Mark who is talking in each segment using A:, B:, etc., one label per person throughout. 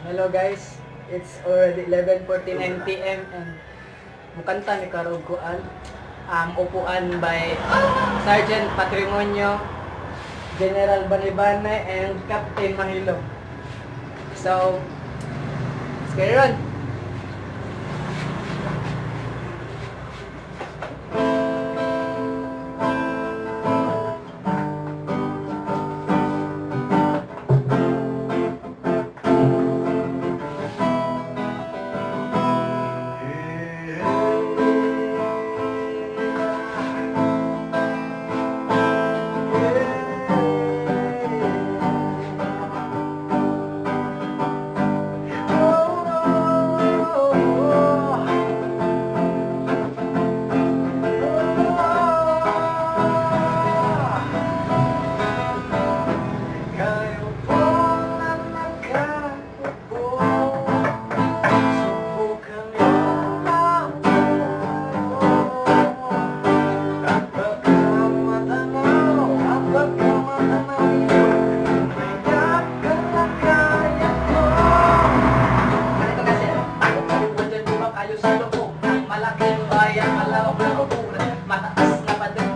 A: Hello guys, it's already 11:49 p.m. and mukanta ni Karuguan. Upuan by Sergeant Patrimonio, General Banibane, and Captain Mahilo. So, let's get it on.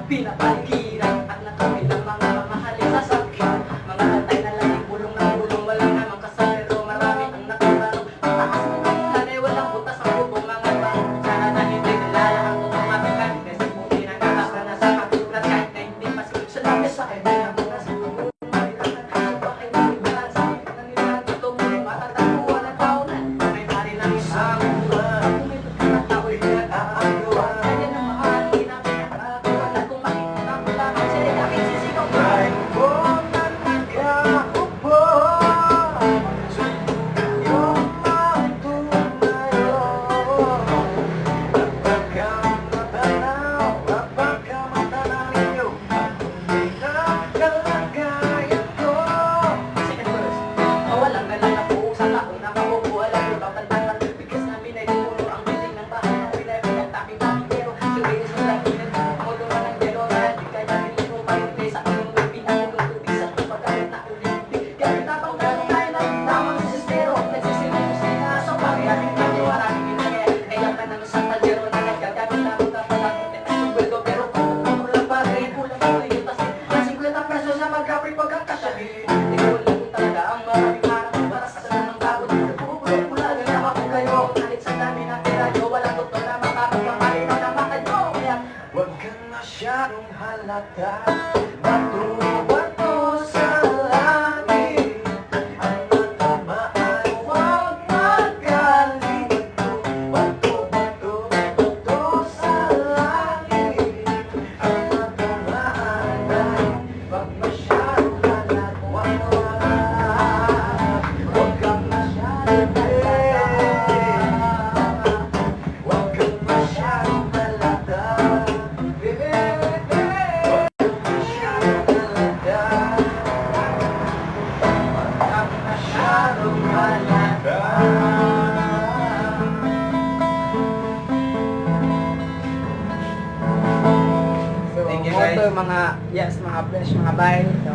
A: Pinapaligiran at nakawin ng mga mamahalin sasakyan. Mga atay na laging bulong ng bulong, walang namang kasapero, marami ang nakabarong. Taas mo ng nanay, walang butas ang bubong mga bang. Sana na hindi nilala ang tumatikan. Kasi kung pinagkakasa na sa katulad, kahit na hindi pasunod sa labi sa akin, ay ang mga sumunod. Marilakan ka sa bakit na ibalan sa akin na nilang ito mo yung matatakuan na taunan. May mari lang isang buwan. Kung ito ka na tao'y pinag-aagawan. Kaya na mahal, pinapinakakuan at kung makikita mo lamang sila aking sisigaw. Kahit po na nagkaupo, subukan yung matunayo. Napagkamatanaw ninyo at hindi nakalagayan ko. Second verse. Mawalang galang na po sa taong nakaupo. Alam nyo ba pantangan? Bigas namin ay puno ang biling ng bahay na pinag-taking-taking pero sumilis mo lang pinag ako gawa ng gelo kaya di kaya nilito pa rin sa inyong may pinagulong tubig sa pagkalit na ulit. Gamit na pang gano'ng kaya na tamang sistero nagsisilip sa inaso pari aming maniwara aming ginagaya kaya ka nang sa taljero na nagkagamit na mga palagot at subweldo pero kung lang pa rin ulang ko rin yung tasin ang 50 pesos sa magkapri pagkakasabi di ko lang kung talaga ang maraming harap para sa sanang bagod pupulong pula ganyan ako kayo kahit sa dami na tirayo walang doktor na makakapamarin na makayo kaya huwag kang masyadong halata bato-bato sa langit ang matamaan huwag magalito bato-bato sa langit ang matamaan ay huwag masyadong halata huwag kang masyadong halata huwag kang masyadong halata So,
B: Thank you,
A: moto
B: guys.
A: mga yes, mga flash, mga bay. So,